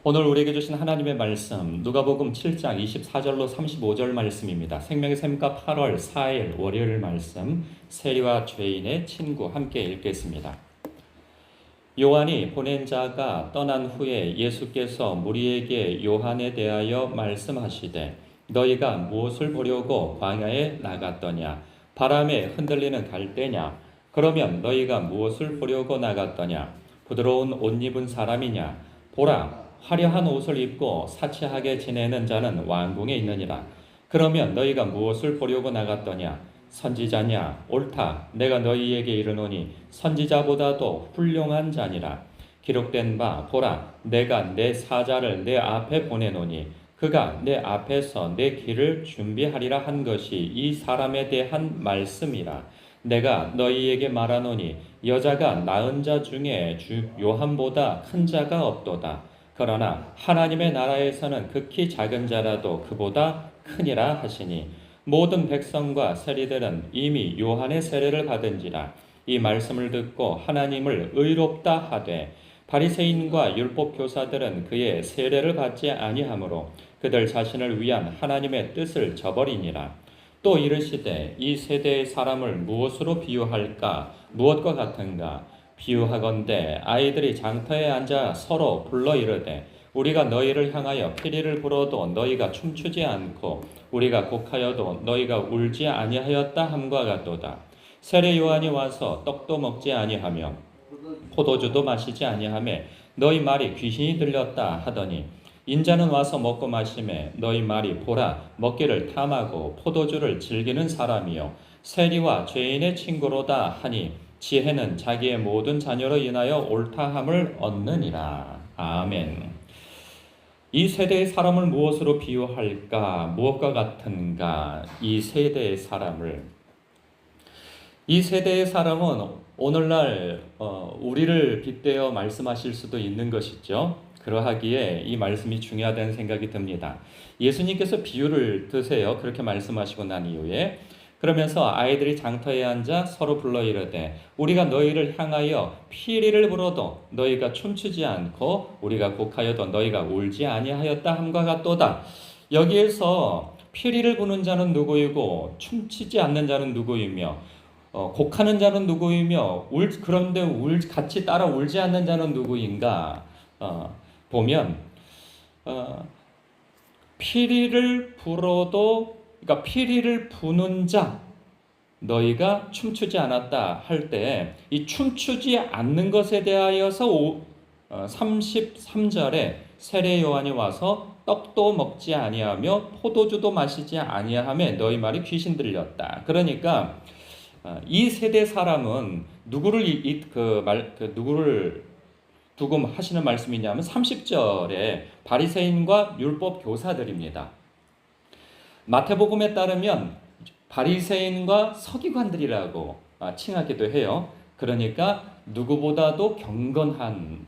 오늘 우리에게 주신 하나님의 말씀 누가복음 7장 24절로 35절 말씀입니다. 생명의 샘과 8월 4일 월요일 말씀 세리와 죄인의 친구 함께 읽겠습니다. 요한이 보낸 자가 떠난 후에 예수께서 무리에게 요한에 대하여 말씀하시되 너희가 무엇을 보려고 광야에 나갔더냐 바람에 흔들리는 갈대냐 그러면 너희가 무엇을 보려고 나갔더냐 부드러운 옷 입은 사람이냐 보라 화려한 옷을 입고 사치하게 지내는 자는 왕궁에 있느니라. 그러면 너희가 무엇을 보려고 나갔더냐? 선지자냐? 옳다. 내가 너희에게 이르노니 선지자보다도 훌륭한 자니라. 기록된 바 보라 내가 내 사자를 내 앞에 보내노니 그가 내 앞에서 내 길을 준비하리라 한 것이 이 사람에 대한 말씀이라. 내가 너희에게 말하노니 여자가 낳은 자 중에 주 요한보다 큰 자가 없도다. 그러나 하나님의 나라에서는 극히 작은 자라도 그보다 크니라 하시니 모든 백성과 세리들은 이미 요한의 세례를 받은지라. 이 말씀을 듣고 하나님을 의롭다 하되 바리새인과 율법 교사들은 그의 세례를 받지 아니하므로 그들 자신을 위한 하나님의 뜻을 저버리니라. 또 이르시되 이 세대의 사람을 무엇으로 비유할까? 무엇과 같은가? 비유하건대 아이들이 장터에 앉아 서로 불러 이르되 우리가 너희를 향하여 피리를 불어도 너희가 춤추지 않고 우리가 곡하여도 너희가 울지 아니하였다 함과 같도다. 세례 요한이 와서 떡도 먹지 아니하며 포도주도 마시지 아니하며 너희 말이 귀신이 들렸다 하더니 인자는 와서 먹고 마시매 너희 말이 보라 먹기를 탐하고 포도주를 즐기는 사람이요 세리와 죄인의 친구로다 하니 지혜는 자기의 모든 자녀로 인하여 옳다함을 얻느니라. 아멘. 이 세대의 사람을 무엇으로 비유할까? 무엇과 같은가? 이 세대의 사람을. 이 세대의 사람은 오늘날 우리를 빗대어 말씀하실 수도 있는 것이죠. 그러하기에 이 말씀이 중요하다는 생각이 듭니다. 예수님께서 비유를 드세요. 그렇게 말씀하시고 난 이후에 그러면서 아이들이 장터에 앉아 서로 불러 이르되 우리가 너희를 향하여 피리를 불어도 너희가 춤추지 않고 우리가 곡하여도 너희가 울지 아니하였다 함과 같도다. 여기에서 피리를 부는 자는 누구이고 춤추지 않는 자는 누구이며 곡하는 자는 누구이며 그런데 같이 따라 울지 않는 자는 누구인가 보면 피리를 불어도 그러니까 피리를 부는 자 너희가 춤추지 않았다 할 때 이 춤추지 않는 것에 대하여서 33절에 세례 요한이 와서 떡도 먹지 아니하며 포도주도 마시지 아니하며 너희 말이 귀신 들렸다. 그러니까 이 세대 사람은 누구를 두고 하시는 말씀이냐면 30절에 바리새인과 율법 교사들입니다. 마태복음에 따르면 바리새인과 서기관들이라고 칭하기도 해요. 그러니까 누구보다도 경건한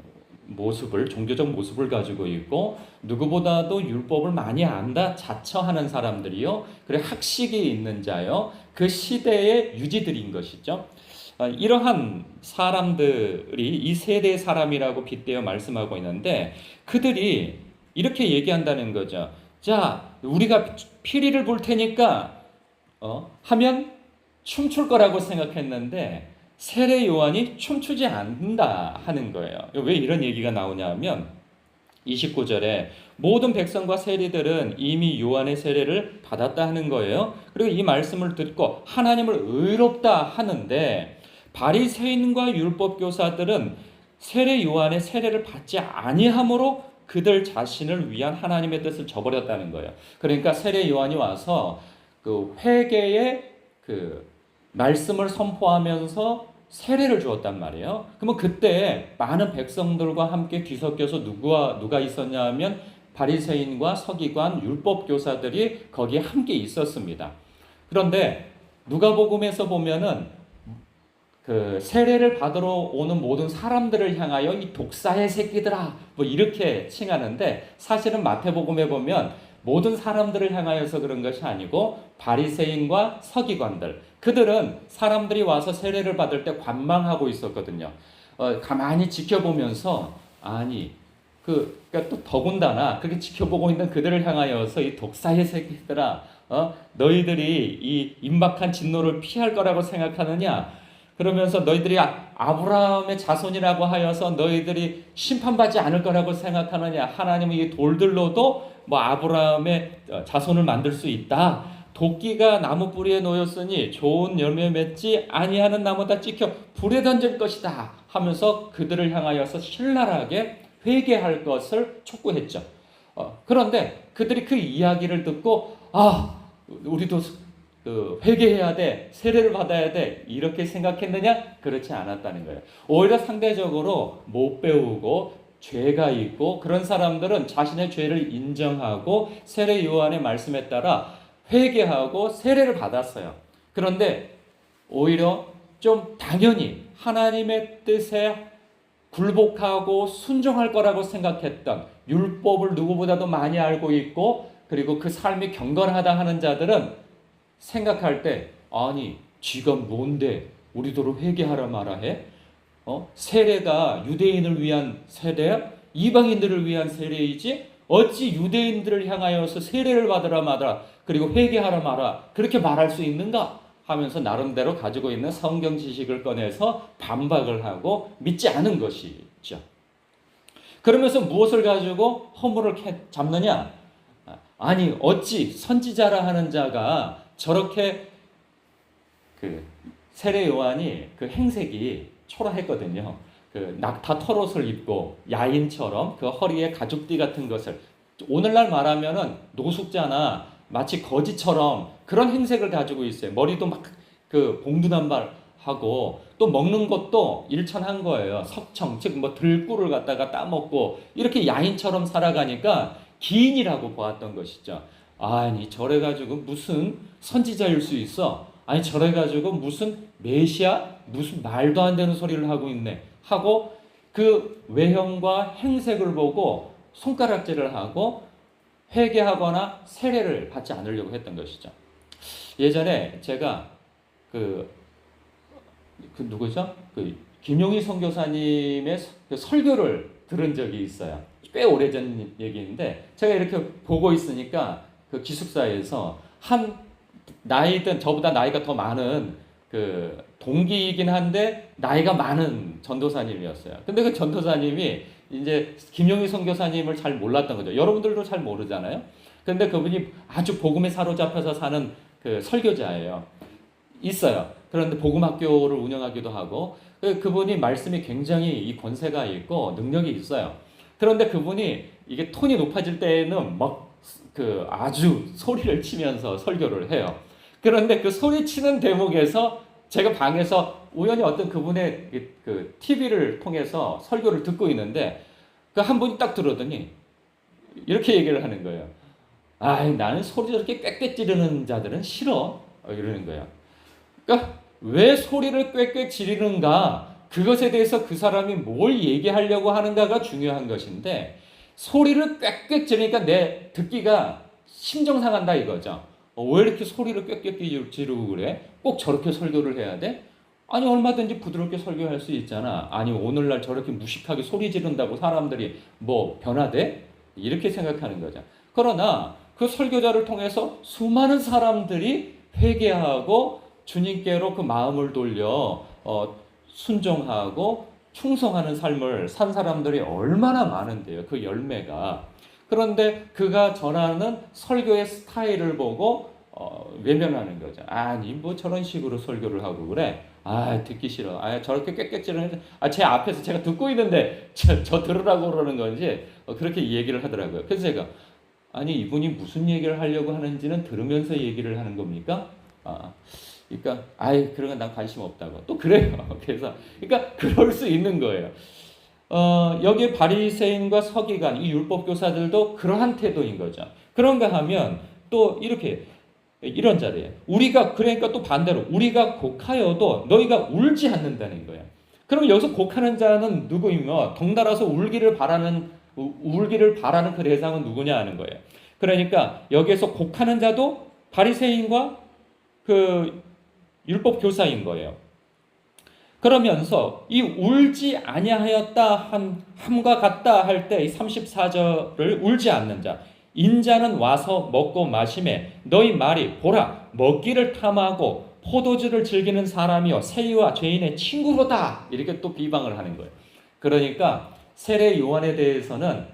모습을, 종교적 모습을 가지고 있고 누구보다도 율법을 많이 안다 자처하는 사람들이요. 그리고 학식이 있는 자요. 그 시대의 유지들인 것이죠. 이러한 사람들이 이 세대의 사람이라고 빗대어 말씀하고 있는데 그들이 이렇게 얘기한다는 거죠. 자, 우리가 피리를 불 테니까 하면 춤출 거라고 생각했는데 세례 요한이 춤추지 않는다 하는 거예요. 왜 이런 얘기가 나오냐면 29절에 모든 백성과 세리들은 이미 요한의 세례를 받았다 하는 거예요. 그리고 이 말씀을 듣고 하나님을 의롭다 하는데 바리새인과 율법 교사들은 세례 요한의 세례를 받지 아니함으로 그들 자신을 위한 하나님의 뜻을 저버렸다는 거예요. 그러니까 세례 요한이 와서 그 회개의 그 말씀을 선포하면서 세례를 주었단 말이에요. 그러면 그때 많은 백성들과 함께 뒤섞여서 누가 있었냐 하면 바리새인과 서기관, 율법 교사들이 거기에 함께 있었습니다. 그런데 누가복음에서 보면은 그 세례를 받으러 오는 모든 사람들을 향하여 이 독사의 새끼들아 뭐 이렇게 칭하는데 사실은 마태복음에 보면 모든 사람들을 향하여서 그런 것이 아니고 바리새인과 서기관들 그들은 사람들이 와서 세례를 받을 때 관망하고 있었거든요. 가만히 지켜보면서 아니 그러니까 또 더군다나 그렇게 지켜보고 있는 그들을 향하여서 이 독사의 새끼들아, 너희들이 이 임박한 진노를 피할 거라고 생각하느냐? 그러면서 너희들이 아브라함의 자손이라고 하여서 너희들이 심판받지 않을 거라고 생각하느냐? 하나님은 이 돌들로도 뭐 아브라함의 자손을 만들 수 있다. 도끼가 나무 뿌리에 놓였으니 좋은 열매 맺지 아니하는 나무다 찍혀 불에 던질 것이다 하면서 그들을 향하여서 신랄하게 회개할 것을 촉구했죠. 그런데 그들이 그 이야기를 듣고 우리도 회개해야 돼, 세례를 받아야 돼 이렇게 생각했느냐? 그렇지 않았다는 거예요. 오히려 상대적으로 못 배우고 죄가 있고 그런 사람들은 자신의 죄를 인정하고 세례 요한의 말씀에 따라 회개하고 세례를 받았어요. 그런데 오히려 좀 당연히 하나님의 뜻에 굴복하고 순종할 거라고 생각했던, 율법을 누구보다도 많이 알고 있고 그리고 그 삶이 경건하다 하는 자들은 생각할 때 아니 쥐가 뭔데 우리도로 회개하라 말아 해? 세례가 유대인을 위한 세례야? 이방인들을 위한 세례이지? 어찌 유대인들을 향하여서 세례를 받으라 마라 그리고 회개하라 마라 그렇게 말할 수 있는가? 하면서 나름대로 가지고 있는 성경 지식을 꺼내서 반박을 하고 믿지 않은 것이죠. 그러면서 무엇을 가지고 허물을 잡느냐? 아니 어찌 선지자라 하는 자가 저렇게 그 세례 요한이 그 행색이 초라했거든요. 그 낙타 털옷을 입고 야인처럼 그 허리에 가죽띠 같은 것을, 오늘날 말하면은 노숙자나 마치 거지처럼 그런 행색을 가지고 있어요. 머리도 막 그 봉두단발 하고 또 먹는 것도 일천한 거예요. 석청, 즉 뭐 들꿀을 갖다가 따먹고 이렇게 야인처럼 살아가니까 기인이라고 보았던 것이죠. 아니 저래 가지고 무슨 선지자일 수 있어? 아니 저래 가지고 무슨 메시아? 무슨 말도 안 되는 소리를 하고 있네 하고 그 외형과 행색을 보고 손가락질을 하고 회개하거나 세례를 받지 않으려고 했던 것이죠. 예전에 제가 그 누구죠? 그 김용희 선교사님의 그 설교를 들은 적이 있어요. 꽤 오래전 얘기인데 제가 이렇게 보고 있으니까 그 기숙사에서 한 나이든 저보다 나이가 더 많은 그 동기이긴 한데 나이가 많은 전도사님이었어요. 근데 그 전도사님이 이제 김용희 선교사님을 잘 몰랐던 거죠. 여러분들도 잘 모르잖아요. 근데 그분이 아주 복음에 사로잡혀서 사는 그 설교자예요. 있어요. 그런데 복음학교를 운영하기도 하고 그분이 말씀이 굉장히 이 권세가 있고 능력이 있어요. 그런데 그분이 이게 톤이 높아질 때에는 막 그 아주 소리를 치면서 설교를 해요. 그런데 그 소리 치는 대목에서 제가 방에서 우연히 어떤 그분의 그 TV를 통해서 설교를 듣고 있는데 그 한 분이 딱 들었더니 이렇게 얘기를 하는 거예요. 나는 소리 저렇게 꽥꽥 지르는 자들은 싫어. 이러는 거예요. 그러니까 왜 소리를 꽥꽥 지르는가? 그것에 대해서 그 사람이 뭘 얘기하려고 하는가가 중요한 것인데 소리를 꽥꽥 지르니까 내 듣기가 심정 상한다 이거죠. 왜 이렇게 소리를 꽥꽥 지르고 그래? 꼭 저렇게 설교를 해야 돼? 아니 얼마든지 부드럽게 설교할 수 있잖아. 아니 오늘날 저렇게 무식하게 소리 지른다고 사람들이 뭐 변화돼? 이렇게 생각하는 거죠. 그러나 그 설교자를 통해서 수많은 사람들이 회개하고 주님께로 그 마음을 돌려 순종하고 충성하는 삶을 산 사람들이 얼마나 많은데요. 그 열매가. 그런데 그가 전하는 설교의 스타일을 보고 외면하는 거죠. 아니 뭐 저런 식으로 설교를 하고 그래. 듣기 싫어. 저렇게 꽥꽥지르는 제 앞에서 제가 듣고 있는데 저 들으라고 그러는 건지 그렇게 얘기를 하더라고요. 그래서 제가 아니 이분이 무슨 얘기를 하려고 하는지는 들으면서 얘기를 하는 겁니까? 그러니까 그런 건 난 관심 없다고 또 그래요. 그래서 그러니까 그럴 수 있는 거예요. 여기 바리새인과 서기관 이 율법 교사들도 그러한 태도인 거죠. 그런가 하면 또 이렇게 이런 자리에 우리가 그러니까 또 반대로 우리가 곡하여도 너희가 울지 않는다는 거예요. 그러면 여기서 곡하는 자는 누구이며 덩달아서 울기를 바라는 그 대상은 누구냐 하는 거예요. 그러니까 여기에서 곡하는 자도 바리새인과 그 율법 교사인 거예요. 그러면서 이 울지 아니하였다 함과 같다 할 때 이 34절을 울지 않는 자 인자는 와서 먹고 마시매 너희 말이 보라 먹기를 탐하고 포도주를 즐기는 사람이요 세리와 죄인의 친구로다 이렇게 또 비방을 하는 거예요. 그러니까 세례 요한에 대해서는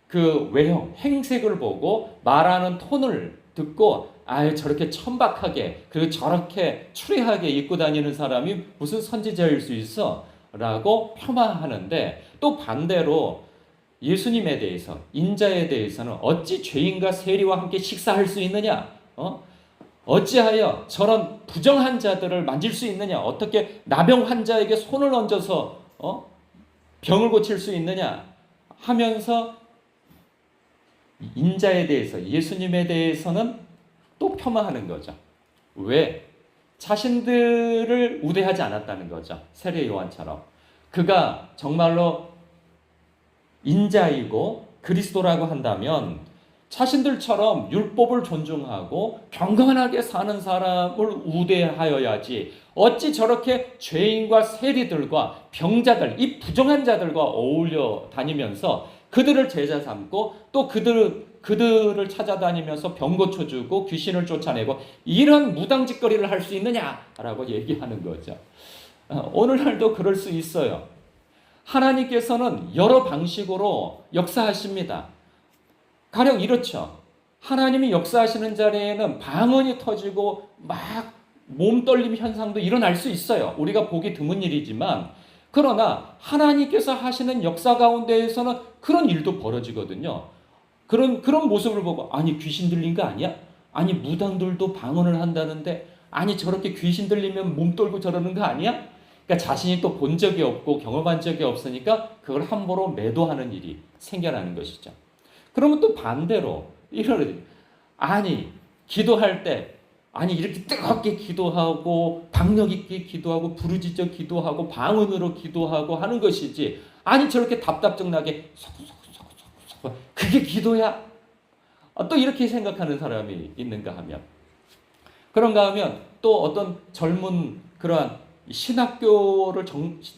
그 외형 행색을 보고 말하는 톤을 듣고 저렇게 천박하게 그리고 저렇게 추리하게 입고 다니는 사람이 무슨 선지자일 수 있어? 라고 폄하하는데 또 반대로 예수님에 대해서 인자에 대해서는 어찌 죄인과 세리와 함께 식사할 수 있느냐? 어찌하여 저런 부정한 자들을 만질 수 있느냐? 어떻게 나병 환자에게 손을 얹어서 병을 고칠 수 있느냐? 하면서 인자에 대해서 예수님에 대해서는 또 폄하하는 거죠. 왜? 자신들을 우대하지 않았다는 거죠. 세례 요한처럼. 그가 정말로 인자이고 그리스도라고 한다면 자신들처럼 율법을 존중하고 경건하게 사는 사람을 우대하여야지 어찌 저렇게 죄인과 세리들과 병자들, 이 부정한 자들과 어울려 다니면서 그들을 제자 삼고 또 그들을 찾아다니면서 병 고쳐주고 귀신을 쫓아내고 이런 무당짓거리를 할 수 있느냐라고 얘기하는 거죠. 오늘날도 그럴 수 있어요. 하나님께서는 여러 방식으로 역사하십니다. 가령 이렇죠. 하나님이 역사하시는 자리에는 방언이 터지고 막 몸떨림 현상도 일어날 수 있어요. 우리가 보기 드문 일이지만 그러나 하나님께서 하시는 역사 가운데에서는 그런 일도 벌어지거든요. 그런 모습을 보고 아니 귀신 들린 거 아니야? 아니 무당들도 방언을 한다는데 아니 저렇게 귀신 들리면 몸 떨고 저러는 거 아니야? 그러니까 자신이 또 본 적이 없고 경험한 적이 없으니까 그걸 함부로 매도하는 일이 생겨나는 것이죠. 그러면 또 반대로 아니 기도할 때 아니 이렇게 뜨겁게 기도하고 박력 있게 기도하고 부르짖어 기도하고 방언으로 기도하고 하는 것이지 아니 저렇게 답답증나게 소소소소소 그게 기도야? 또 이렇게 생각하는 사람이 있는가 하면 그런가 하면 또 어떤 젊은 그러한 신학교를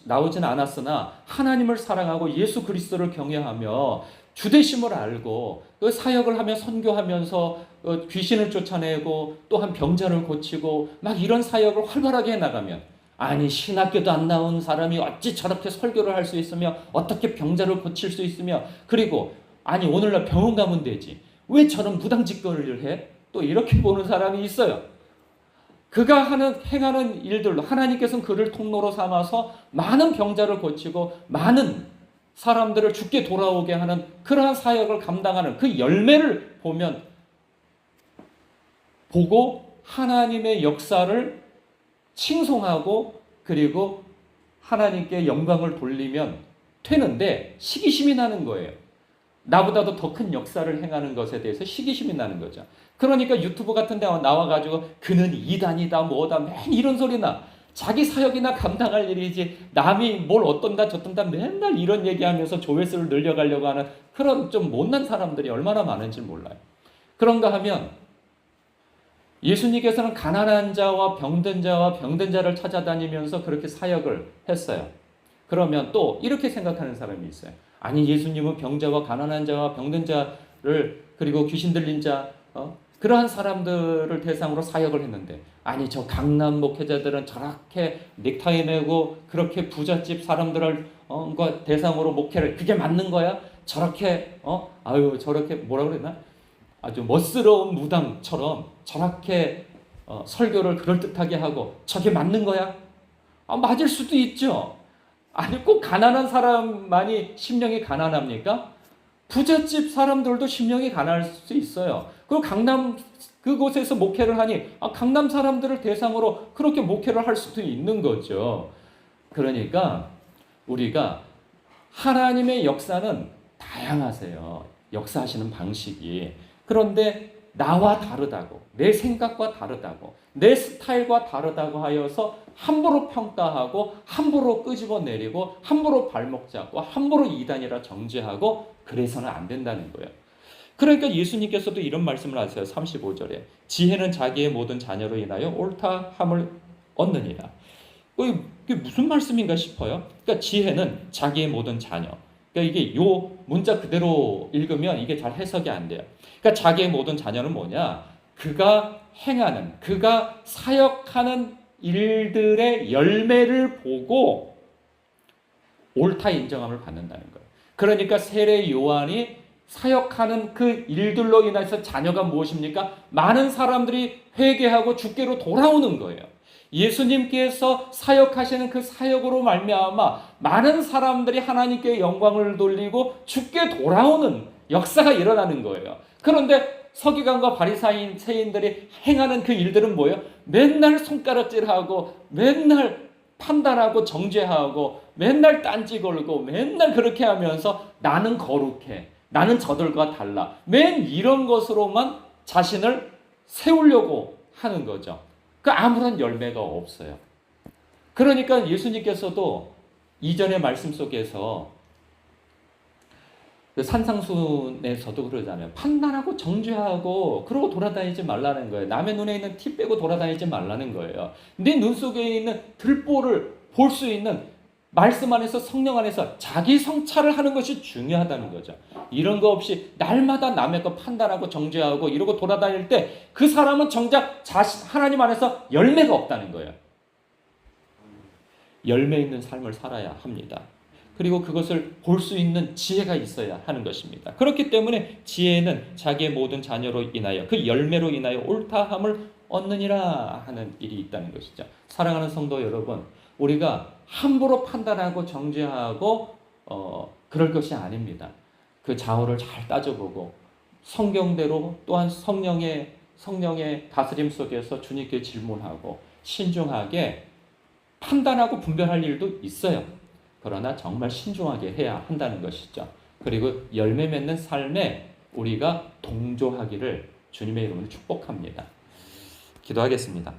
나오진 않았으나 하나님을 사랑하고 예수 그리스도를 경외하며 주되심을 알고 그 사역을 하며 선교하면서 귀신을 쫓아내고 또한 병자를 고치고 막 이런 사역을 활발하게 해나가면 아니 신학교도 안 나온 사람이 어찌 저렇게 설교를 할 수 있으며 어떻게 병자를 고칠 수 있으며 그리고 아니 오늘날 병원 가면 되지 왜 저런 무당짓거리를 해? 또 이렇게 보는 사람이 있어요. 그가 행하는 일들로 하나님께서는 그를 통로로 삼아서 많은 병자를 고치고 많은 사람들을 죽게 돌아오게 하는 그러한 사역을 감당하는 그 열매를 보고 하나님의 역사를 칭송하고 그리고 하나님께 영광을 돌리면 되는데 시기심이 나는 거예요. 나보다도 더 큰 역사를 행하는 것에 대해서 시기심이 나는 거죠. 그러니까 유튜브 같은 데 나와가지고 그는 이단이다 뭐다 맨 이런 소리나 자기 사역이나 감당할 일이지 남이 뭘 어떤다 저떤다 맨날 이런 얘기하면서 조회수를 늘려가려고 하는 그런 좀 못난 사람들이 얼마나 많은지 몰라요. 그런가 하면 예수님께서는 가난한 자와 병든 자를 찾아다니면서 그렇게 사역을 했어요. 그러면 또 이렇게 생각하는 사람이 있어요. 아니 예수님은 병자와 가난한 자와 병든 자를 그리고 귀신 들린 자 그러한 사람들을 대상으로 사역을 했는데 아니 저 강남 목회자들은 저렇게 넥타이 매고 그렇게 부잣집 사람들을 대상으로 목회를 그게 맞는 거야? 저렇게 저렇게 뭐라 그랬나? 아주 멋스러운 무당처럼 저렇게 설교를 그럴듯하게 하고 저게 맞는 거야? 맞을 수도 있죠. 아니 꼭 가난한 사람만이 심령이 가난합니까? 부잣집 사람들도 심령이 가난할 수 있어요. 그리고 강남 그곳에서 목회를 하니 강남 사람들을 대상으로 그렇게 목회를 할 수도 있는 거죠. 그러니까 우리가 하나님의 역사는 다양하세요. 역사하시는 방식이. 그런데 나와 다르다고, 내 생각과 다르다고, 내 스타일과 다르다고 하여서 함부로 평가하고 함부로 끄집어내리고 함부로 발목 잡고 함부로 이단이라 정죄하고 그래서는 안 된다는 거예요. 그러니까 예수님께서도 이런 말씀을 하세요. 35절에 지혜는 자기의 모든 자녀로 인하여 옳다함을 얻느니라. 이게 무슨 말씀인가 싶어요. 그러니까 지혜는 자기의 모든 자녀. 그러니까 이게 요 문자 그대로 읽으면 이게 잘 해석이 안 돼요. 그러니까 자기의 모든 자녀는 뭐냐? 그가 행하는, 그가 사역하는 일들의 열매를 보고 옳다 인정함을 받는다는 거예요. 그러니까 세례 요한이 사역하는 그 일들로 인해서 자녀가 무엇입니까? 많은 사람들이 회개하고 주께로 돌아오는 거예요. 예수님께서 사역하시는 그 사역으로 말미암아 많은 사람들이 하나님께 영광을 돌리고 주께 돌아오는 역사가 일어나는 거예요. 그런데 서기관과 바리사인 세인들이 행하는 그 일들은 뭐예요? 맨날 손가락질하고 맨날 판단하고 정죄하고 맨날 딴지 걸고 맨날 그렇게 하면서 나는 거룩해. 나는 저들과 달라. 맨 이런 것으로만 자신을 세우려고 하는 거죠. 그 아무런 열매가 없어요. 그러니까 예수님께서도 이전의 말씀 속에서 그 산상순에서도 그러잖아요. 판단하고 정죄하고 그러고 돌아다니지 말라는 거예요. 남의 눈에 있는 티 빼고 돌아다니지 말라는 거예요. 네 눈 속에 있는 들보를 볼 수 있는 말씀 안에서 성령 안에서 자기 성찰을 하는 것이 중요하다는 거죠. 이런 거 없이 날마다 남의 거 판단하고 정죄하고 이러고 돌아다닐 때 그 사람은 정작 하나님 안에서 열매가 없다는 거예요. 열매 있는 삶을 살아야 합니다. 그리고 그것을 볼 수 있는 지혜가 있어야 하는 것입니다. 그렇기 때문에 지혜는 자기의 모든 자녀로 인하여 그 열매로 인하여 옳다함을 얻느니라 하는 일이 있다는 것이죠. 사랑하는 성도 여러분, 우리가 함부로 판단하고 정죄하고 그럴 것이 아닙니다. 그 좌우를 잘 따져보고 성경대로 또한 성령의 다스림 속에서 주님께 질문하고 신중하게 판단하고 분별할 일도 있어요. 그러나 정말 신중하게 해야 한다는 것이죠. 그리고 열매 맺는 삶에 우리가 동조하기를 주님의 이름으로 축복합니다. 기도하겠습니다.